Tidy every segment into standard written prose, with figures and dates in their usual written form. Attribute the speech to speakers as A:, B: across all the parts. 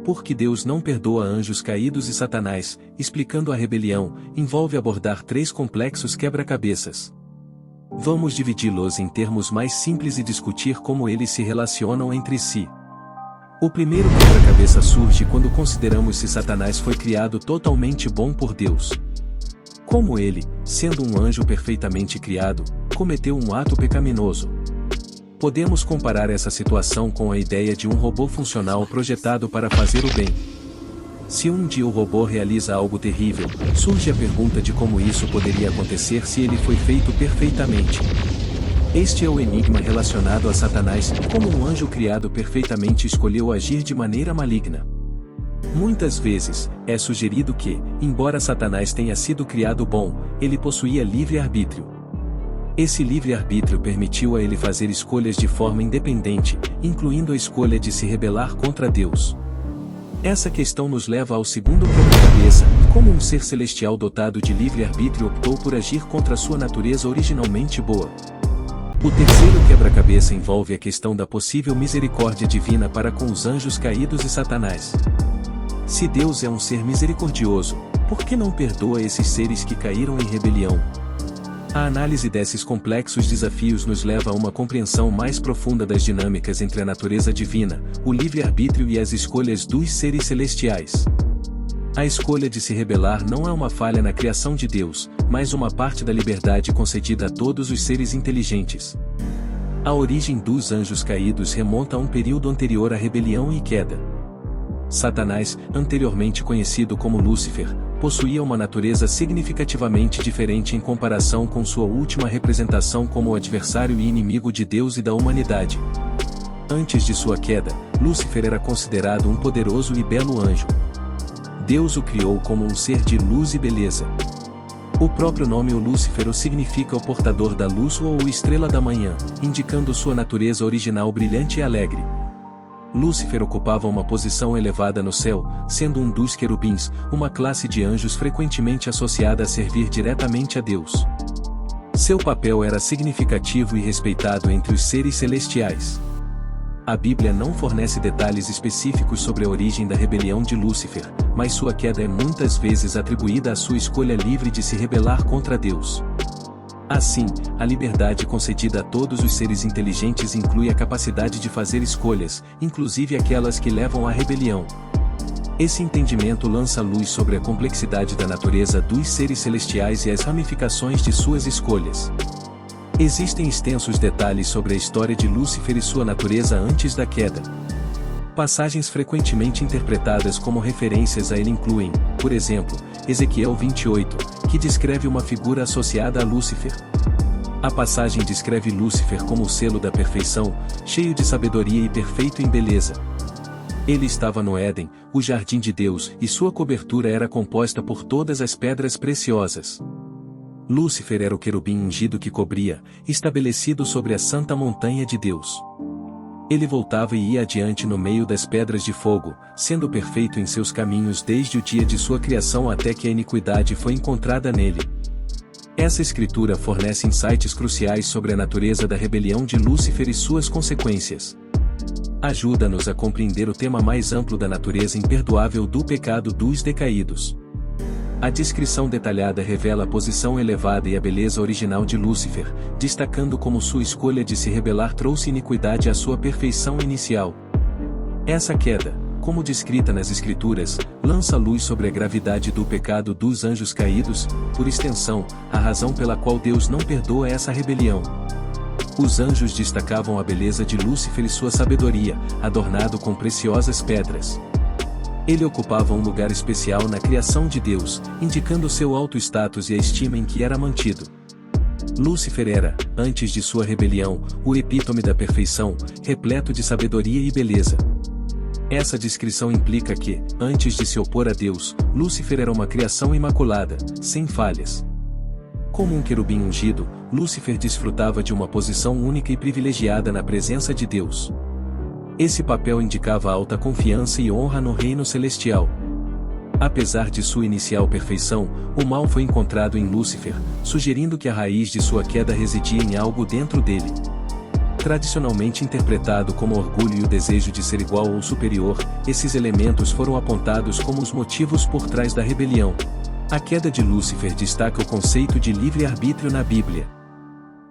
A: Porque Deus não perdoa anjos caídos e Satanás, explicando a rebelião, envolve abordar 3 complexos quebra-cabeças. Vamos dividi-los em termos mais simples e discutir como eles se relacionam entre si. O primeiro quebra-cabeça surge quando consideramos se Satanás foi criado totalmente bom por Deus. Como ele, sendo um anjo perfeitamente criado, cometeu um ato pecaminoso. Podemos comparar essa situação com a ideia de um robô funcional projetado para fazer o bem. Se um dia o robô realiza algo terrível, surge a pergunta de como isso poderia acontecer se ele foi feito perfeitamente. Este é o enigma relacionado a Satanás, como um anjo criado perfeitamente escolheu agir de maneira maligna. Muitas vezes, é sugerido que, embora Satanás tenha sido criado bom, ele possuía livre-arbítrio. Esse livre-arbítrio permitiu a ele fazer escolhas de forma independente, incluindo a escolha de se rebelar contra Deus. Essa questão nos leva ao segundo quebra-cabeça: como um ser celestial dotado de livre-arbítrio optou por agir contra sua natureza originalmente boa. O terceiro quebra-cabeça envolve a questão da possível misericórdia divina para com os anjos caídos e Satanás. Se Deus é um ser misericordioso, por que não perdoa esses seres que caíram em rebelião? A análise desses complexos desafios nos leva a uma compreensão mais profunda das dinâmicas entre a natureza divina, o livre-arbítrio e as escolhas dos seres celestiais. A escolha de se rebelar não é uma falha na criação de Deus, mas uma parte da liberdade concedida a todos os seres inteligentes. A origem dos anjos caídos remonta a um período anterior à rebelião e queda. Satanás, anteriormente conhecido como Lúcifer, possuía uma natureza significativamente diferente em comparação com sua última representação como o adversário e inimigo de Deus e da humanidade. Antes de sua queda, Lúcifer era considerado um poderoso e belo anjo. Deus o criou como um ser de luz e beleza. O próprio nome o Lúcifer significa o portador da luz ou estrela da manhã, indicando sua natureza original brilhante e alegre. Lúcifer ocupava uma posição elevada no céu, sendo um dos querubins, uma classe de anjos frequentemente associada a servir diretamente a Deus. Seu papel era significativo e respeitado entre os seres celestiais. A Bíblia não fornece detalhes específicos sobre a origem da rebelião de Lúcifer, mas sua queda é muitas vezes atribuída à sua escolha livre de se rebelar contra Deus. Assim, a liberdade concedida a todos os seres inteligentes inclui a capacidade de fazer escolhas, inclusive aquelas que levam à rebelião. Esse entendimento lança luz sobre a complexidade da natureza dos seres celestiais e as ramificações de suas escolhas. Existem extensos detalhes sobre a história de Lúcifer e sua natureza antes da queda. Passagens frequentemente interpretadas como referências a ele incluem, por exemplo, Ezequiel 28, que descreve uma figura associada a Lúcifer. A passagem descreve Lúcifer como o selo da perfeição, cheio de sabedoria e perfeito em beleza. Ele estava no Éden, o jardim de Deus, e sua cobertura era composta por todas as pedras preciosas. Lúcifer era o querubim ungido que cobria, estabelecido sobre a santa montanha de Deus. Ele voltava e ia adiante no meio das pedras de fogo, sendo perfeito em seus caminhos desde o dia de sua criação até que a iniquidade foi encontrada nele. Essa escritura fornece insights cruciais sobre a natureza da rebelião de Lúcifer e suas consequências. Ajuda-nos a compreender o tema mais amplo da natureza imperdoável do pecado dos decaídos. A descrição detalhada revela a posição elevada e a beleza original de Lúcifer, destacando como sua escolha de se rebelar trouxe iniquidade à sua perfeição inicial. Essa queda, como descrita nas Escrituras, lança luz sobre a gravidade do pecado dos anjos caídos, por extensão, a razão pela qual Deus não perdoa essa rebelião. Os anjos destacavam a beleza de Lúcifer e sua sabedoria, adornado com preciosas pedras. Ele ocupava um lugar especial na criação de Deus, indicando seu alto status e a estima em que era mantido. Lúcifer era, antes de sua rebelião, o epítome da perfeição, repleto de sabedoria e beleza. Essa descrição implica que, antes de se opor a Deus, Lúcifer era uma criação imaculada, sem falhas. Como um querubim ungido, Lúcifer desfrutava de uma posição única e privilegiada na presença de Deus. Esse papel indicava alta confiança e honra no reino celestial. Apesar de sua inicial perfeição, o mal foi encontrado em Lúcifer, sugerindo que a raiz de sua queda residia em algo dentro dele. tradicionalmente interpretado como orgulho e o desejo de ser igual ou superior, esses elementos foram apontados como os motivos por trás da rebelião. A queda de Lúcifer destaca o conceito de livre-arbítrio na Bíblia.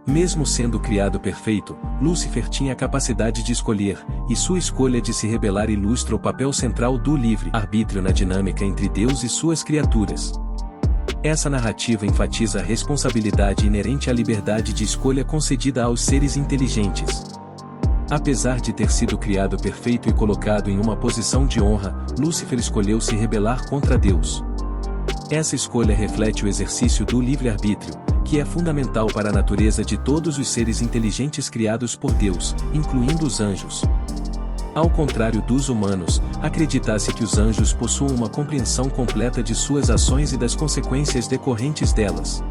A: Mesmo sendo criado perfeito, Lúcifer tinha a capacidade de escolher, e sua escolha de se rebelar ilustra o papel central do livre-arbítrio na dinâmica entre Deus e suas criaturas. Essa narrativa enfatiza a responsabilidade inerente à liberdade de escolha concedida aos seres inteligentes. Apesar de ter sido criado perfeito e colocado em uma posição de honra, Lúcifer escolheu se rebelar contra Deus. Essa escolha reflete o exercício do livre-arbítrio, que é fundamental para a natureza de todos os seres inteligentes criados por Deus, incluindo os anjos. Ao contrário dos humanos, acredita-se que os anjos possuam uma compreensão completa de suas ações e das consequências decorrentes delas.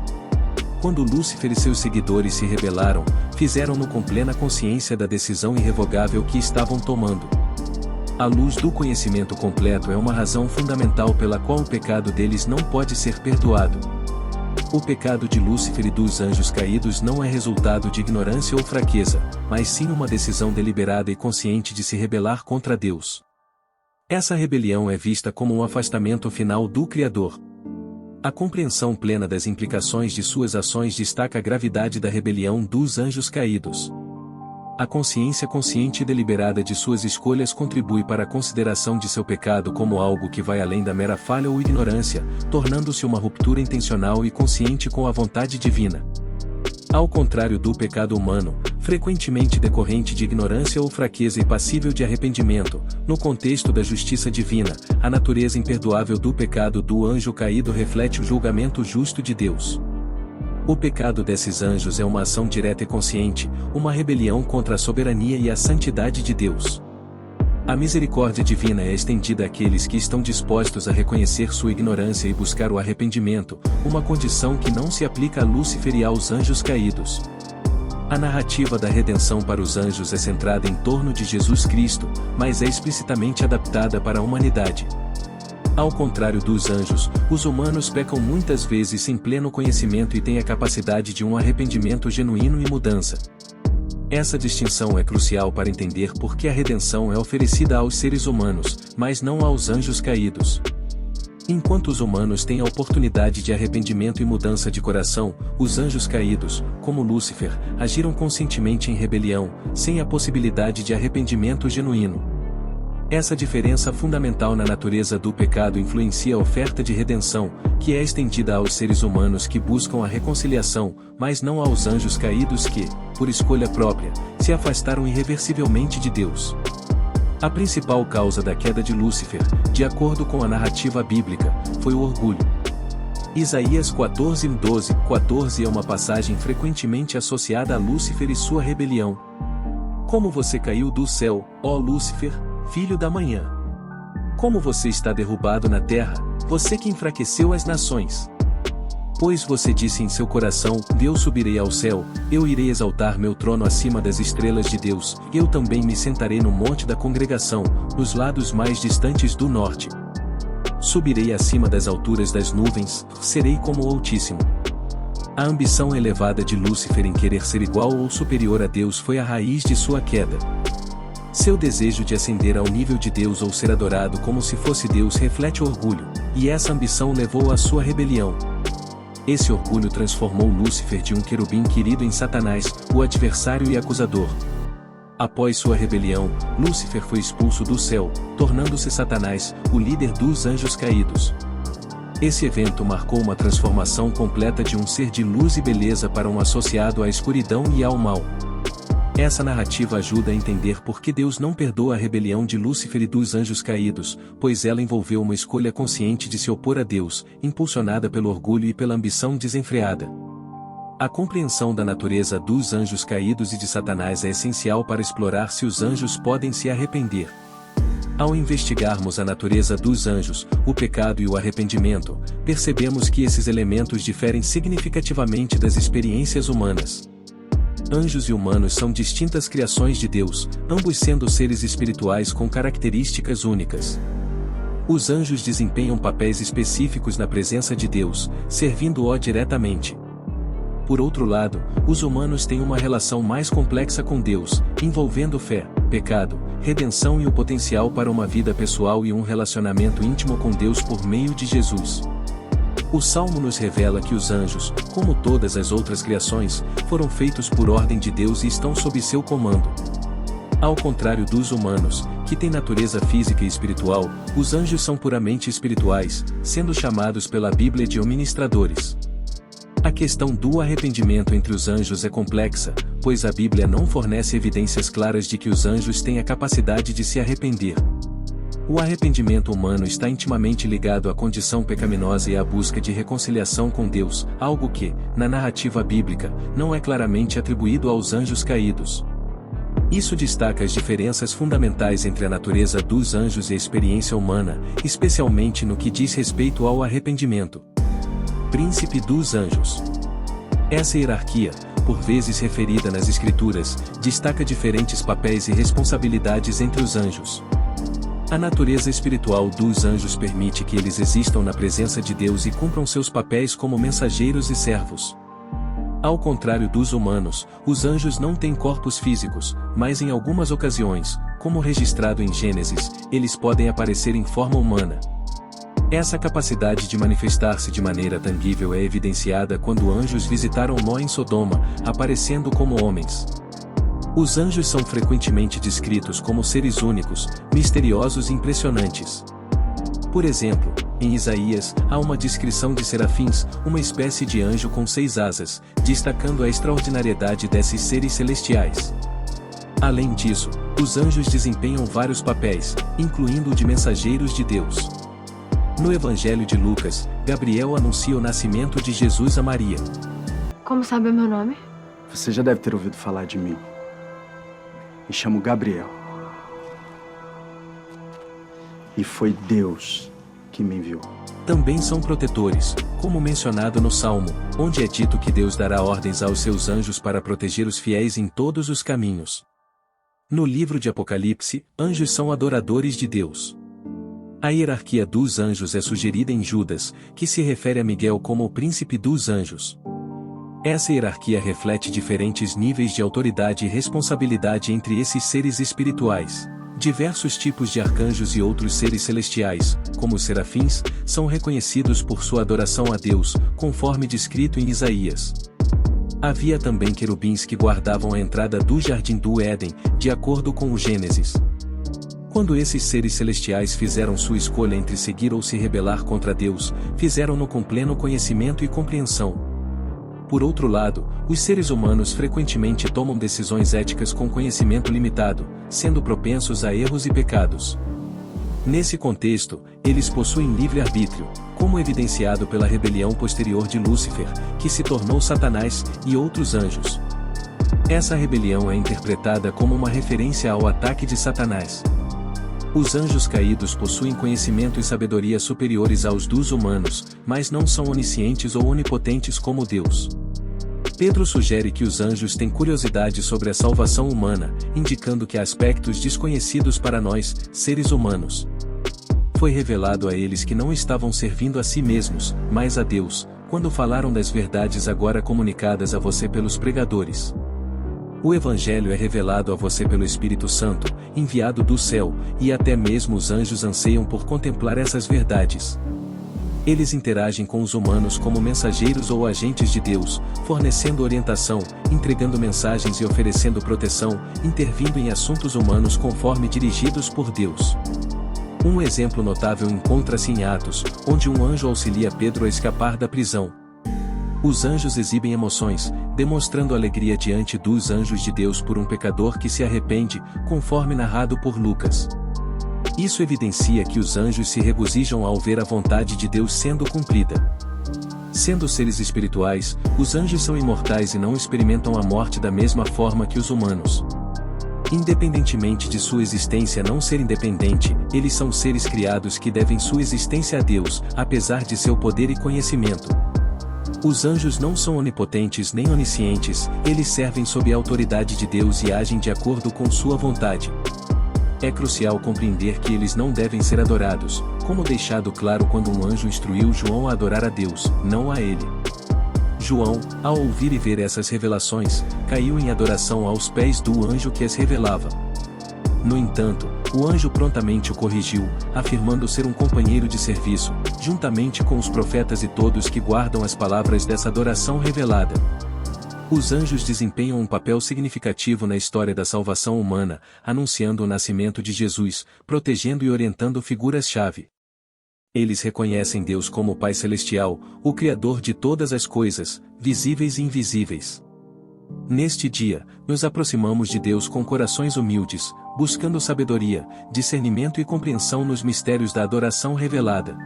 A: Quando Lúcifer e seus seguidores se rebelaram, fizeram-no com plena consciência da decisão irrevogável que estavam tomando. A luz do conhecimento completo é uma razão fundamental pela qual o pecado deles não pode ser perdoado. O pecado de Lúcifer e dos anjos caídos não é resultado de ignorância ou fraqueza, mas sim uma decisão deliberada e consciente de se rebelar contra Deus. Essa rebelião é vista como um afastamento final do Criador. A compreensão plena das implicações de suas ações destaca a gravidade da rebelião dos anjos caídos. A consciência consciente e deliberada de suas escolhas contribui para a consideração de seu pecado como algo que vai além da mera falha ou ignorância, tornando-se uma ruptura intencional e consciente com a vontade divina. Ao contrário do pecado humano, frequentemente decorrente de ignorância ou fraqueza e passível de arrependimento, no contexto da justiça divina, a natureza imperdoável do pecado do anjo caído reflete o julgamento justo de Deus. O pecado desses anjos é uma ação direta e consciente, uma rebelião contra a soberania e a santidade de Deus. A misericórdia divina é estendida àqueles que estão dispostos a reconhecer sua ignorância e buscar o arrependimento, uma condição que não se aplica a Lúcifer e aos anjos caídos. A narrativa da redenção para os anjos é centrada em torno de Jesus Cristo, mas é explicitamente adaptada para a humanidade. Ao contrário dos anjos, os humanos pecam muitas vezes sem pleno conhecimento e têm a capacidade de um arrependimento genuíno e mudança. Essa distinção é crucial para entender por que a redenção é oferecida aos seres humanos, mas não aos anjos caídos. Enquanto os humanos têm a oportunidade de arrependimento e mudança de coração, os anjos caídos, como Lúcifer, agiram conscientemente em rebelião, sem a possibilidade de arrependimento genuíno. Essa diferença fundamental na natureza do pecado influencia a oferta de redenção, que é estendida aos seres humanos que buscam a reconciliação, mas não aos anjos caídos que, por escolha própria, se afastaram irreversivelmente de Deus. A principal causa da queda de Lúcifer, de acordo com a narrativa bíblica, foi o orgulho. Isaías 14:12-14 é uma passagem frequentemente associada a Lúcifer e sua rebelião. Como você caiu do céu, ó Lúcifer, filho da manhã! Como você está derrubado na terra, você que enfraqueceu as nações! Pois você disse em seu coração, eu subirei ao céu, eu irei exaltar meu trono acima das estrelas de Deus, eu também me sentarei no monte da congregação, nos lados mais distantes do norte. Subirei acima das alturas das nuvens, serei como o Altíssimo. A ambição elevada de Lúcifer em querer ser igual ou superior a Deus foi a raiz de sua queda. Seu desejo de ascender ao nível de Deus ou ser adorado como se fosse Deus reflete orgulho, e essa ambição levou à sua rebelião. Esse orgulho transformou Lúcifer de um querubim querido em Satanás, o adversário e acusador. Após sua rebelião, Lúcifer foi expulso do céu, tornando-se Satanás, o líder dos anjos caídos. Esse evento marcou uma transformação completa de um ser de luz e beleza para um associado à escuridão e ao mal. Essa narrativa ajuda a entender por que Deus não perdoa a rebelião de Lúcifer e dos anjos caídos, pois ela envolveu uma escolha consciente de se opor a Deus, impulsionada pelo orgulho e pela ambição desenfreada. A compreensão da natureza dos anjos caídos e de Satanás é essencial para explorar se os anjos podem se arrepender. Ao investigarmos a natureza dos anjos, o pecado e o arrependimento, percebemos que esses elementos diferem significativamente das experiências humanas. Anjos e humanos são distintas criações de Deus, ambos sendo seres espirituais com características únicas. Os anjos desempenham papéis específicos na presença de Deus, servindo-o diretamente. Por outro lado, os humanos têm uma relação mais complexa com Deus, envolvendo fé, pecado, redenção e o potencial para uma vida pessoal e um relacionamento íntimo com Deus por meio de Jesus. O Salmo nos revela que os anjos, como todas as outras criações, foram feitos por ordem de Deus e estão sob seu comando. Ao contrário dos humanos, que têm natureza física e espiritual, os anjos são puramente espirituais, sendo chamados pela Bíblia de ministradores. A questão do arrependimento entre os anjos é complexa, pois a Bíblia não fornece evidências claras de que os anjos têm a capacidade de se arrepender. O arrependimento humano está intimamente ligado à condição pecaminosa e à busca de reconciliação com Deus, algo que, na narrativa bíblica, não é claramente atribuído aos anjos caídos. Isso destaca as diferenças fundamentais entre a natureza dos anjos e a experiência humana, especialmente no que diz respeito ao arrependimento. Príncipe dos anjos. Essa hierarquia, por vezes referida nas Escrituras, destaca diferentes papéis e responsabilidades entre os anjos. A natureza espiritual dos anjos permite que eles existam na presença de Deus e cumpram seus papéis como mensageiros e servos. Ao contrário dos humanos, os anjos não têm corpos físicos, mas em algumas ocasiões, como registrado em Gênesis, eles podem aparecer em forma humana. Essa capacidade de manifestar-se de maneira tangível é evidenciada quando anjos visitaram Ló em Sodoma, aparecendo como homens. Os anjos são frequentemente descritos como seres únicos, misteriosos e impressionantes. Por exemplo, em Isaías, há uma descrição de serafins, uma espécie de anjo com 6 asas, destacando a extraordinariedade desses seres celestiais. Além disso, os anjos desempenham vários papéis, incluindo o de mensageiros de Deus. No Evangelho de Lucas, Gabriel anuncia o nascimento de Jesus a Maria.
B: Como sabe o meu nome?
C: Você já deve ter ouvido falar de mim. Me chamo Gabriel. E foi Deus que me enviou.
A: Também são protetores, como mencionado no Salmo, onde é dito que Deus dará ordens aos seus anjos para proteger os fiéis em todos os caminhos. No livro de Apocalipse, anjos são adoradores de Deus. A hierarquia dos anjos é sugerida em Judas, que se refere a Miguel como o príncipe dos anjos. Essa hierarquia reflete diferentes níveis de autoridade e responsabilidade entre esses seres espirituais. Diversos tipos de arcanjos e outros seres celestiais, como os serafins, são reconhecidos por sua adoração a Deus, conforme descrito em Isaías. Havia também querubins que guardavam a entrada do jardim do Éden, de acordo com o Gênesis. Quando esses seres celestiais fizeram sua escolha entre seguir ou se rebelar contra Deus, fizeram-no com pleno conhecimento e compreensão. Por outro lado, os seres humanos frequentemente tomam decisões éticas com conhecimento limitado, sendo propensos a erros e pecados. Nesse contexto, eles possuem livre-arbítrio, como evidenciado pela rebelião posterior de Lúcifer, que se tornou Satanás, e outros anjos. Essa rebelião é interpretada como uma referência ao ataque de Satanás. Os anjos caídos possuem conhecimento e sabedoria superiores aos dos humanos, mas não são oniscientes ou onipotentes como Deus. Pedro sugere que os anjos têm curiosidade sobre a salvação humana, indicando que há aspectos desconhecidos para nós, seres humanos. Foi revelado a eles que não estavam servindo a si mesmos, mas a Deus, quando falaram das verdades agora comunicadas a você pelos pregadores. O Evangelho é revelado a você pelo Espírito Santo, enviado do céu, e até mesmo os anjos anseiam por contemplar essas verdades. Eles interagem com os humanos como mensageiros ou agentes de Deus, fornecendo orientação, entregando mensagens e oferecendo proteção, intervindo em assuntos humanos conforme dirigidos por Deus. Um exemplo notável encontra-se em Atos, onde um anjo auxilia Pedro a escapar da prisão. Os anjos exibem emoções, demonstrando alegria diante dos anjos de Deus por um pecador que se arrepende, conforme narrado por Lucas. Isso evidencia que os anjos se regozijam ao ver a vontade de Deus sendo cumprida. Sendo seres espirituais, os anjos são imortais e não experimentam a morte da mesma forma que os humanos. Independentemente de sua existência não ser independente, eles são seres criados que devem sua existência a Deus, apesar de seu poder e conhecimento. Os anjos não são onipotentes nem oniscientes, eles servem sob a autoridade de Deus e agem de acordo com sua vontade. É crucial compreender que eles não devem ser adorados, como deixado claro quando um anjo instruiu João a adorar a Deus, não a ele. João, ao ouvir e ver essas revelações, caiu em adoração aos pés do anjo que as revelava. No entanto, o anjo prontamente o corrigiu, afirmando ser um companheiro de serviço, juntamente com os profetas e todos que guardam as palavras dessa adoração revelada. Os anjos desempenham um papel significativo na história da salvação humana, anunciando o nascimento de Jesus, protegendo e orientando figuras-chave. Eles reconhecem Deus como Pai Celestial, o Criador de todas as coisas, visíveis e invisíveis. Neste dia, nos aproximamos de Deus com corações humildes, buscando sabedoria, discernimento e compreensão nos mistérios da adoração revelada.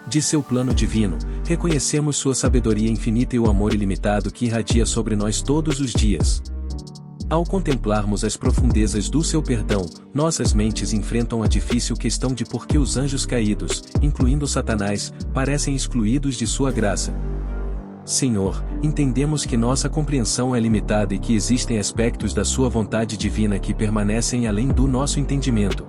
A: De seu plano divino, reconhecemos sua sabedoria infinita e o amor ilimitado que irradia sobre nós todos os dias. Ao contemplarmos as profundezas do seu perdão, nossas mentes enfrentam a difícil questão de por que os anjos caídos, incluindo Satanás, parecem excluídos de sua graça. Senhor, entendemos que nossa compreensão é limitada e que existem aspectos da sua vontade divina que permanecem além do nosso entendimento.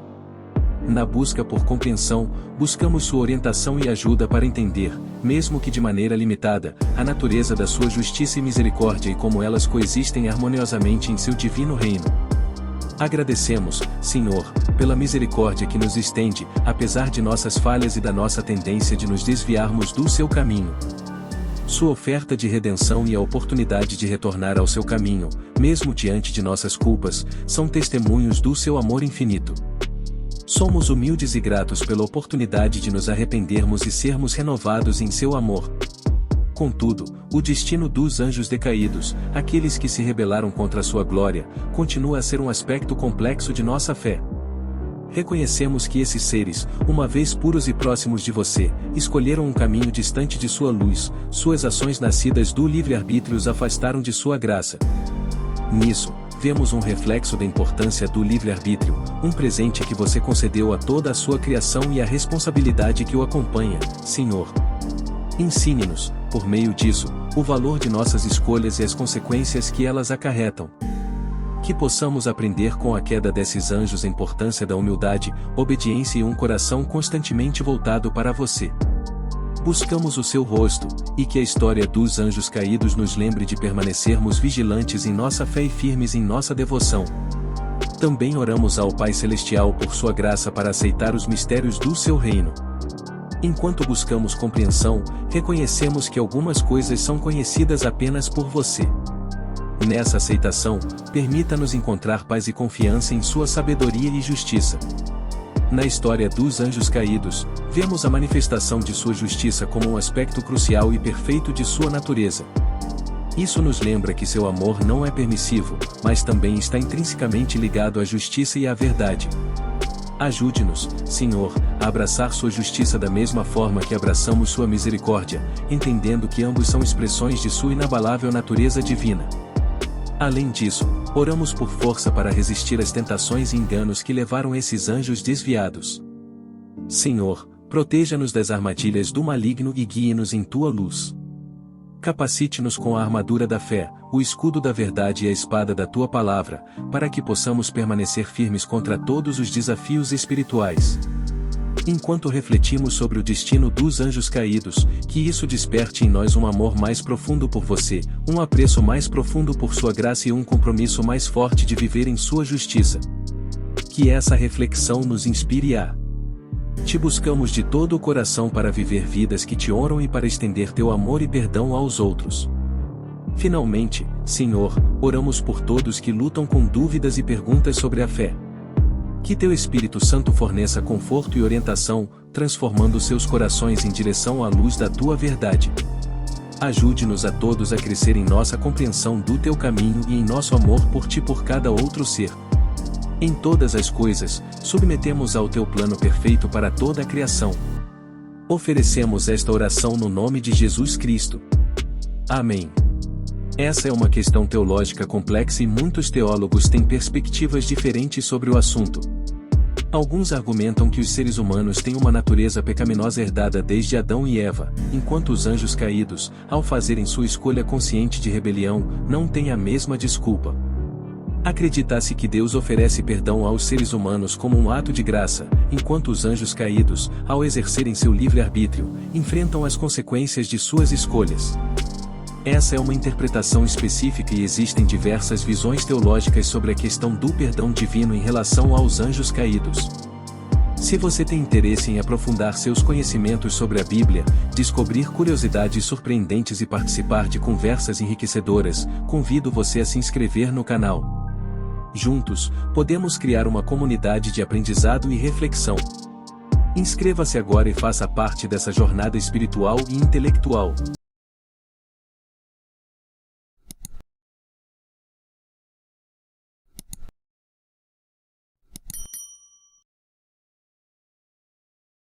A: Na busca por compreensão, buscamos sua orientação e ajuda para entender, mesmo que de maneira limitada, a natureza da sua justiça e misericórdia e como elas coexistem harmoniosamente em seu divino reino. Agradecemos, Senhor, pela misericórdia que nos estende, apesar de nossas falhas e da nossa tendência de nos desviarmos do seu caminho. Sua oferta de redenção e a oportunidade de retornar ao seu caminho, mesmo diante de nossas culpas, são testemunhos do seu amor infinito. Somos humildes e gratos pela oportunidade de nos arrependermos e sermos renovados em seu amor. Contudo, o destino dos anjos decaídos, aqueles que se rebelaram contra sua glória, continua a ser um aspecto complexo de nossa fé. Reconhecemos que esses seres, uma vez puros e próximos de você, escolheram um caminho distante de sua luz, suas ações nascidas do livre-arbítrio os afastaram de sua graça. Nisso, vemos um reflexo da importância do livre-arbítrio, um presente que você concedeu a toda a sua criação e a responsabilidade que o acompanha, Senhor. Ensine-nos, por meio disso, o valor de nossas escolhas e as consequências que elas acarretam. Que possamos aprender com a queda desses anjos a importância da humildade, obediência e um coração constantemente voltado para você. Buscamos o seu rosto, e que a história dos anjos caídos nos lembre de permanecermos vigilantes em nossa fé e firmes em nossa devoção. Também oramos ao Pai Celestial por sua graça para aceitar os mistérios do seu reino. Enquanto buscamos compreensão, reconhecemos que algumas coisas são conhecidas apenas por você. Nessa aceitação, permita-nos encontrar paz e confiança em sua sabedoria e justiça. Na história dos anjos caídos, vemos a manifestação de sua justiça como um aspecto crucial e perfeito de sua natureza. Isso nos lembra que seu amor não é permissivo, mas também está intrinsecamente ligado à justiça e à verdade. Ajude-nos, Senhor, a abraçar sua justiça da mesma forma que abraçamos sua misericórdia, entendendo que ambos são expressões de sua inabalável natureza divina. Além disso, oramos por força para resistir às tentações e enganos que levaram esses anjos desviados. Senhor, proteja-nos das armadilhas do maligno e guie-nos em tua luz. Capacite-nos com a armadura da fé, o escudo da verdade e a espada da tua palavra, para que possamos permanecer firmes contra todos os desafios espirituais. Enquanto refletimos sobre o destino dos anjos caídos, que isso desperte em nós um amor mais profundo por você, um apreço mais profundo por sua graça e um compromisso mais forte de viver em sua justiça. Que essa reflexão nos inspire a te buscamos de todo o coração para viver vidas que te honram e para estender teu amor e perdão aos outros. Finalmente, Senhor, oramos por todos que lutam com dúvidas e perguntas sobre a fé. Que teu Espírito Santo forneça conforto e orientação, transformando seus corações em direção à luz da tua verdade. Ajude-nos a todos a crescer em nossa compreensão do teu caminho e em nosso amor por ti por cada outro ser. Em todas as coisas, submetemos ao teu plano perfeito para toda a criação. Oferecemos esta oração no nome de Jesus Cristo. Amém. Essa é uma questão teológica complexa e muitos teólogos têm perspectivas diferentes sobre o assunto. Alguns argumentam que os seres humanos têm uma natureza pecaminosa herdada desde Adão e Eva, enquanto os anjos caídos, ao fazerem sua escolha consciente de rebelião, não têm a mesma desculpa. Acredita-se que Deus oferece perdão aos seres humanos como um ato de graça, enquanto os anjos caídos, ao exercerem seu livre-arbítrio, enfrentam as consequências de suas escolhas. Essa é uma interpretação específica e existem diversas visões teológicas sobre a questão do perdão divino em relação aos anjos caídos. Se você tem interesse em aprofundar seus conhecimentos sobre a Bíblia, descobrir curiosidades surpreendentes e participar de conversas enriquecedoras, convido você a se inscrever no canal. Juntos, podemos criar uma comunidade de aprendizado e reflexão. Inscreva-se agora e faça parte dessa jornada espiritual e intelectual.